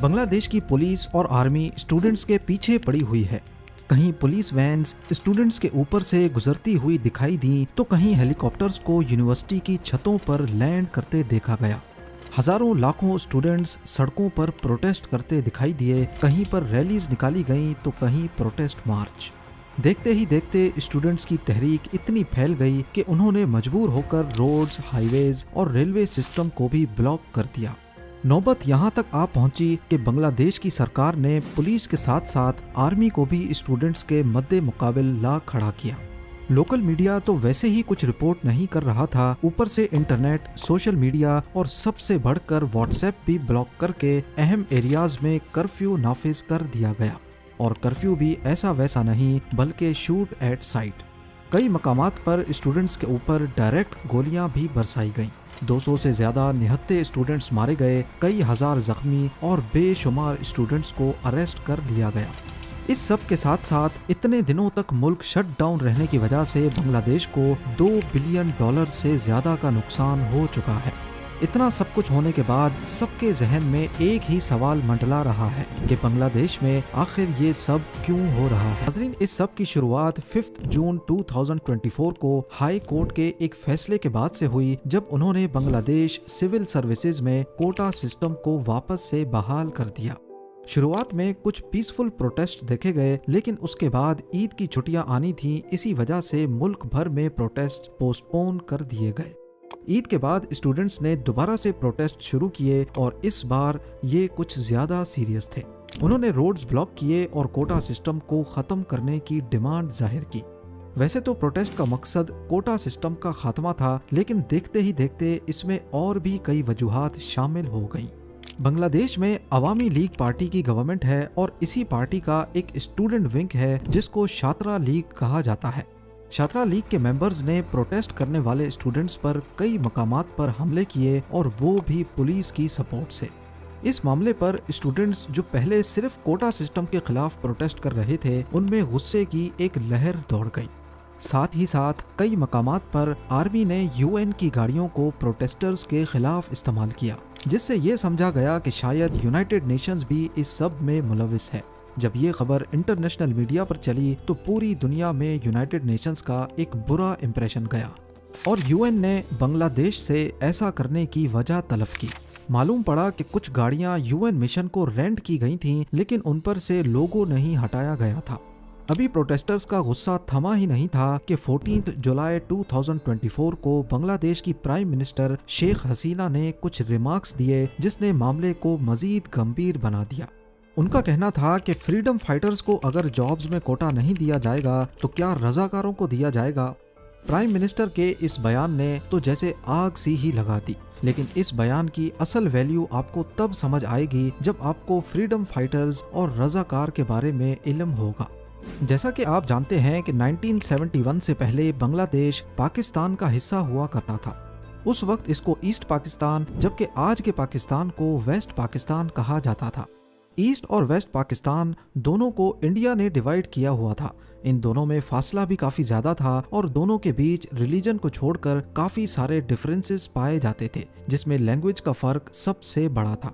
بنگلہ دیش کی پولیس اور آرمی اسٹوڈنٹس کے پیچھے پڑی ہوئی ہے۔ کہیں پولیس وینز اسٹوڈنٹس کے اوپر سے گزرتی ہوئی دکھائی دیں تو کہیں ہیلی کاپٹرز کو یونیورسٹی کی چھتوں پر لینڈ کرتے دیکھا گیا۔ ہزاروں لاکھوں اسٹوڈنٹس سڑکوں پر پروٹیسٹ کرتے دکھائی دیے، کہیں پر ریلیز نکالی گئیں تو کہیں پروٹیسٹ مارچ۔ دیکھتے ہی دیکھتے اسٹوڈنٹس کی تحریک اتنی پھیل گئی کہ انہوں نے مجبور ہو کر روڈز، ہائی ویز اور ریلوے سسٹم کو بھی بلاک کر دیا۔ نوبت یہاں تک آ پہنچی کہ بنگلہ دیش کی سرکار نے پولیس کے ساتھ ساتھ آرمی کو بھی اسٹوڈنٹس کے مد مقابل لا کھڑا کیا۔ لوکل میڈیا تو ویسے ہی کچھ رپورٹ نہیں کر رہا تھا، اوپر سے انٹرنیٹ، سوشل میڈیا اور سب سے بڑھ کر واٹس ایپ بھی بلاک کر کے اہم ایریاز میں کرفیو نافذ کر دیا گیا، اور کرفیو بھی ایسا ویسا نہیں بلکہ شوٹ ایٹ سائٹ۔ کئی مقامات پر اسٹوڈنٹس کے اوپر ڈائریکٹ گولیاں بھی برسائی گئیں۔ 200 سے زیادہ نہتے اسٹوڈنٹس مارے گئے، کئی ہزار زخمی اور بے شمار اسٹوڈنٹس کو اریسٹ کر لیا گیا۔ اس سب کے ساتھ ساتھ اتنے دنوں تک ملک شٹ ڈاؤن رہنے کی وجہ سے بنگلہ دیش کو $2 بلین سے زیادہ کا نقصان ہو چکا ہے۔ اتنا سب کچھ ہونے کے بعد سب کے ذہن میں ایک ہی سوال منڈلا رہا ہے کہ بنگلہ دیش میں آخر یہ سب کیوں ہو رہا ہے۔ ناظرین، اس سب کی شروعات 5 جون 2024 کو ہائی کورٹ کے ایک فیصلے کے بعد سے ہوئی، جب انہوں نے بنگلہ دیش سول سروسز میں کوٹا سسٹم کو واپس سے بحال کر دیا۔ شروعات میں کچھ پیسفل پروٹیسٹ دیکھے گئے، لیکن اس کے بعد عید کی چھٹیاں آنی تھیں، اسی وجہ سے ملک بھر میں پروٹیسٹ پوسٹ پون کر دیے گئے۔ عید کے بعد اسٹوڈنٹس نے دوبارہ سے پروٹیسٹ شروع کیے، اور اس بار یہ کچھ زیادہ سیریس تھے۔ انہوں نے روڈز بلاک کیے اور کوٹا سسٹم کو ختم کرنے کی ڈیمانڈ ظاہر کی۔ ویسے تو پروٹیسٹ کا مقصد کوٹا سسٹم کا خاتمہ تھا، لیکن دیکھتے ہی دیکھتے اس میں اور بھی کئی وجوہات شامل ہو گئیں۔ بنگلہ دیش میں عوامی لیگ پارٹی کی گورنمنٹ ہے، اور اسی پارٹی کا ایک اسٹوڈنٹ ونگ ہے جس کو چھاترا لیگ کہا جاتا ہے۔ چھاترا لیگ کے ممبرز نے پروٹیسٹ کرنے والے اسٹوڈنٹس پر کئی مقامات پر حملے کیے، اور وہ بھی پولیس کی سپورٹ سے۔ اس معاملے پر اسٹوڈنٹس جو پہلے صرف کوٹا سسٹم کے خلاف پروٹیسٹ کر رہے تھے، ان میں غصے کی ایک لہر دوڑ گئی۔ ساتھ ہی ساتھ کئی مقامات پر آرمی نے UN کی گاڑیوں کو پروٹیسٹرز کے خلاف استعمال کیا، جس سے یہ سمجھا گیا کہ شاید یونائٹڈ نیشنز بھی اس سب میں ملوث ہے۔ جب یہ خبر انٹرنیشنل میڈیا پر چلی تو پوری دنیا میں یونائٹڈ نیشنز کا ایک برا امپریشن گیا، اور UN نے بنگلہ دیش سے ایسا کرنے کی وجہ طلب کی۔ معلوم پڑا کہ کچھ گاڑیاں UN مشن کو رینٹ کی گئی تھیں، لیکن ان پر سے لوگو نہیں ہٹایا گیا تھا۔ ابھی پروٹیسٹرز کا غصہ تھما ہی نہیں تھا کہ 14 جولائی 2024 کو بنگلہ دیش کی پرائم منسٹر شیخ حسینہ نے کچھ ریمارکس دیے، جس نے معاملے کو مزید گمبھیر بنا دیا۔ ان کا کہنا تھا کہ فریڈم فائٹرز کو اگر جابز میں کوٹا نہیں دیا جائے گا تو کیا رضاکاروں کو دیا جائے گا؟ پرائم منسٹر کے اس بیان نے تو جیسے آگ سی ہی لگا دی، لیکن اس بیان کی اصل ویلیو آپ کو تب سمجھ آئے گی جب آپ کو فریڈم فائٹرز اور رضاکار کے بارے میں علم ہوگا۔ جیسا کہ آپ جانتے ہیں کہ 1971 سے پہلے بنگلہ دیش پاکستان کا حصہ ہوا کرتا تھا۔ اس وقت اس کو ایسٹ پاکستان، جبکہ آج کے پاکستان کو ویسٹ پاکستان کہا جاتا تھا۔ ایسٹ اور ویسٹ پاکستان دونوں کو انڈیا نے ڈیوائیڈ کیا ہوا تھا۔ ان دونوں میں فاصلہ بھی کافی زیادہ تھا، اور دونوں کے بیچ ریلیجن کو چھوڑ کر کافی سارے ڈفرینسز پائے جاتے تھے، جس میں لینگویج کا فرق سب سے بڑا تھا۔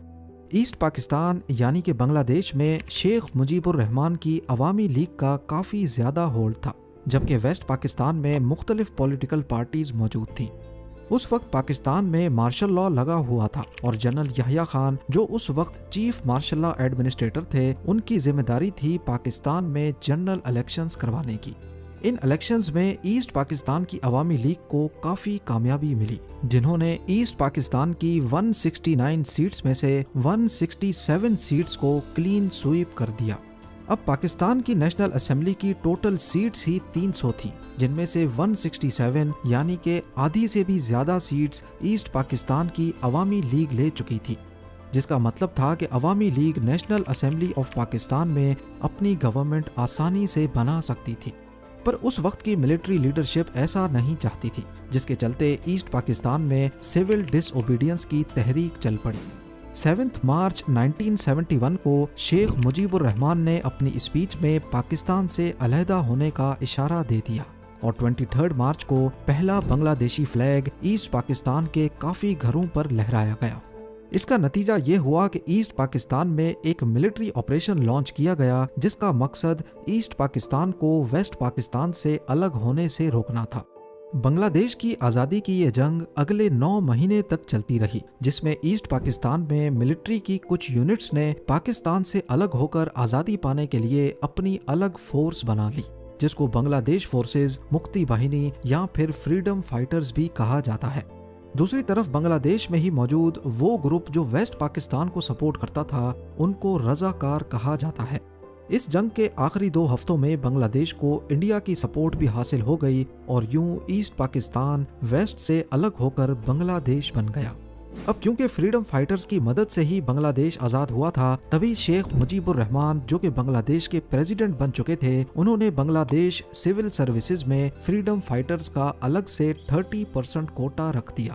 ایسٹ پاکستان یعنی کہ بنگلہ دیش میں شیخ مجیب الرحمان کی عوامی لیگ کا کافی زیادہ ہولڈ تھا، جبکہ ویسٹ پاکستان میں مختلف پولیٹیکل پارٹیز موجود تھیں۔ اس وقت پاکستان میں مارشل لا لگا ہوا تھا، اور جنرل یحییٰ خان جو اس وقت چیف مارشل لا ایڈمنسٹریٹر تھے، ان کی ذمہ داری تھی پاکستان میں جنرل الیکشنز کروانے کی۔ ان الیکشنز میں ایسٹ پاکستان کی عوامی لیگ کو کافی کامیابی ملی، جنہوں نے ایسٹ پاکستان کی 169 سیٹس میں سے 167 سیٹس کو کلین سویپ کر دیا۔ اب پاکستان کی نیشنل اسمبلی کی ٹوٹل سیٹس ہی 300 تھیں، جن میں سے 167 یعنی کہ آدھی سے بھی زیادہ سیٹس ایسٹ پاکستان کی عوامی لیگ لے چکی تھی، جس کا مطلب تھا کہ عوامی league national assembly of Pakistan میں اپنی گورنمنٹ آسانی سے بنا سکتی تھی۔ پر اس وقت کی ملٹری لیڈرشپ ایسا نہیں چاہتی تھی، جس کے چلتے ایسٹ پاکستان میں سول ڈس اوبیڈینس کی تحریک چل پڑی۔ 7 مارچ 1971 کو شیخ مجیب الرحمان نے اپنی اسپیچ میں پاکستان سے علیحدہ ہونے کا اشارہ دے دیا، اور 23 مارچ کو پہلا بنگلہ دیشی فلیگ ایسٹ پاکستان کے کافی گھروں پر لہرایا گیا۔ اس کا نتیجہ یہ ہوا کہ ایسٹ پاکستان میں ایک ملٹری آپریشن لانچ کیا گیا جس کا مقصد ایسٹ پاکستان کو ویسٹ پاکستان سے الگ ہونے سے روکنا تھا۔ بنگلہ دیش کی آزادی کی یہ جنگ اگلے 9 مہینے تک چلتی رہی، جس میں ایسٹ پاکستان میں ملٹری کی کچھ یونٹس نے پاکستان سے الگ ہو کر آزادی پانے کے لیے اپنی الگ فورس بنا لی، جس کو بنگلہ دیش فورسز، مکتی باہنی یا پھر فریڈم فائٹرز بھی کہا جاتا ہے۔ دوسری طرف بنگلہ دیش میں ہی موجود وہ گروپ جو ویسٹ پاکستان کو سپورٹ کرتا تھا ان کو رضاکار کہا جاتا ہے۔ اس جنگ کے آخری 2 ہفتوں میں بنگلہ دیش کو انڈیا کی سپورٹ بھی حاصل ہو گئی اور یوں ایسٹ پاکستان ویسٹ سے الگ ہو کر بنگلہ دیش بن گیا۔ اب کیونکہ فریڈم فائٹرز کی مدد سے ہی بنگلہ دیش آزاد ہوا تھا، تبھی شیخ مجیب الرحمان جو کہ بنگلہ دیش کے پریزیڈنٹ بن چکے تھے، انہوں نے بنگلہ دیش سول سروسز میں فریڈم فائٹرز کا الگ سے 30% کوٹا رکھ دیا۔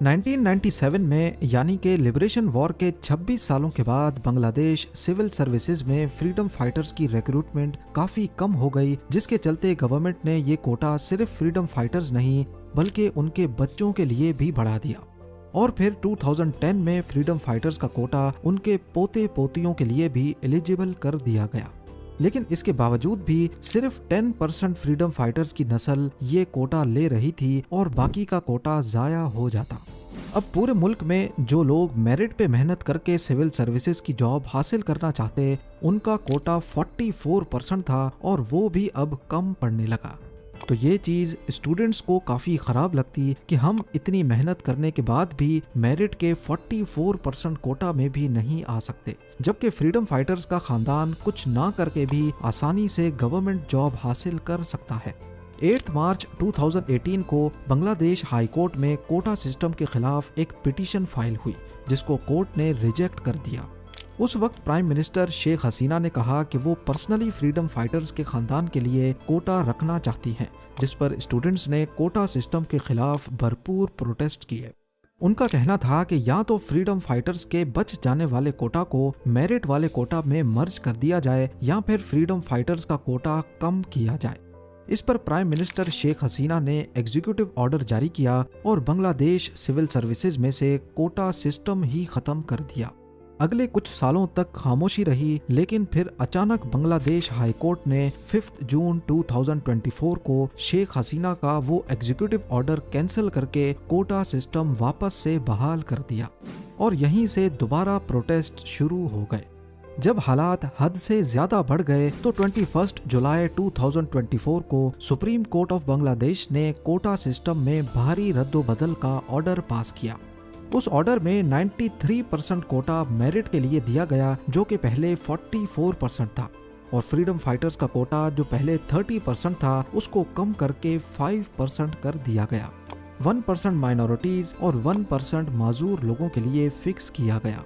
1997 میں یعنی کہ لبریشن وار کے 26 سالوں کے بعد بنگلہ دیش سول سروسز میں فریڈم فائٹرز کی ریکروٹمنٹ کافی کم ہو گئی، جس کے چلتے گورنمنٹ نے یہ کوٹا صرف فریڈم فائٹرز نہیں بلکہ ان کے بچوں کے لیے بھی بڑھا دیا، اور پھر 2010 میں فریڈم فائٹرز کا کوٹا ان کے پوتے پوتیوں کے لیے بھی ایلیجیبل کر دیا گیا۔ لیکن اس کے باوجود بھی صرف 10% فریڈم فائٹرز کی نسل یہ کوٹا لے رہی تھی اور باقی کا کوٹا ضائع ہو جاتا۔ اب پورے ملک میں جو لوگ میرٹ پہ محنت کر کے سول سروسز کی جاب حاصل کرنا چاہتے، ان کا کوٹا 44% تھا اور وہ بھی اب کم پڑنے لگا۔ تو یہ چیز اسٹوڈنٹس کو کافی خراب لگتی کہ ہم اتنی محنت کرنے کے بعد بھی میرٹ کے 44% کوٹا میں بھی نہیں آ سکتے، جبکہ فریڈم فائٹرز کا خاندان کچھ نہ کر کے بھی آسانی سے گورنمنٹ جاب حاصل کر سکتا ہے۔ 8 مارچ 2018 کو بنگلہ دیش ہائی کورٹ میں کوٹا سسٹم کے خلاف ایک پٹیشن فائل ہوئی، جس کو کورٹ نے ریجیکٹ کر دیا۔ اس وقت پرائم منسٹر شیخ حسینہ نے کہا کہ وہ پرسنلی فریڈم فائٹرز کے خاندان کے لیے کوٹا رکھنا چاہتی ہیں، جس پر اسٹوڈنٹس نے کوٹا سسٹم کے خلاف بھرپور پروٹیسٹ کیے۔ ان کا کہنا تھا کہ یا تو فریڈم فائٹرز کے بچ جانے والے کوٹا کو میرٹ والے کوٹا میں مرج کر دیا جائے یا پھر فریڈم فائٹرز کا کوٹا کم کیا جائے۔ اس پر پرائم منسٹر شیخ حسینہ نے ایگزیکٹو آرڈر جاری کیا اور بنگلہ دیش سول سروسز میں سے کوٹا سسٹم ہی ختم کر دیا۔ اگلے کچھ سالوں تک خاموشی رہی، لیکن پھر اچانک بنگلہ دیش ہائی کورٹ نے 5 جون 2024 کو شیخ حسینہ کا وہ ایگزیکٹو آرڈر کینسل کر کے کوٹا سسٹم واپس سے بحال کر دیا، اور یہیں سے دوبارہ پروٹیسٹ شروع ہو گئے۔ جب حالات حد سے زیادہ بڑھ گئے تو 21 جولائی 2024 کو سپریم کورٹ آف بنگلہ دیش نے کوٹا سسٹم میں بھاری رد و بدل کا آرڈر پاس کیا۔ اس آرڈر میں 93% کوٹا میرٹ کے لیے دیا گیا، جو کہ پہلے 44% تھا، اور فریڈم فائٹرز کا کوٹا جو پہلے 30% تھا اس کو کم کر کے 5% کر دیا گیا۔ 1% مائنورٹیز اور 1% معذور لوگوں کے لیے فکس کیا گیا۔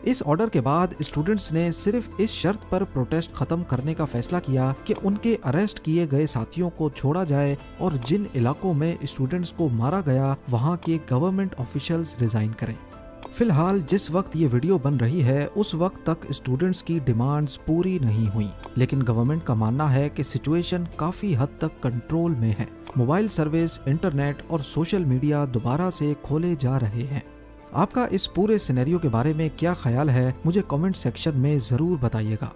اس آرڈر کے بعد اسٹوڈنٹس نے صرف اس شرط پر پروٹیسٹ ختم کرنے کا فیصلہ کیا کہ ان کے اریسٹ کیے گئے ساتھیوں کو چھوڑا جائے، اور جن علاقوں میں اسٹوڈنٹس کو مارا گیا وہاں کے گورنمنٹ آفیشلز ریزائن کریں۔ فی الحال جس وقت یہ ویڈیو بن رہی ہے اس وقت تک اسٹوڈنٹس کی ڈیمانڈز پوری نہیں ہوئیں، لیکن گورنمنٹ کا ماننا ہے کہ سچویشن کافی حد تک کنٹرول میں ہے۔ موبائل سروس، انٹرنیٹ اور سوشل میڈیا دوبارہ سے کھولے جا رہے ہیں۔ آپ کا اس پورے سینیریو کے بارے میں کیا خیال ہے؟ مجھے کامنٹ سیکشن میں ضرور بتائیے گا۔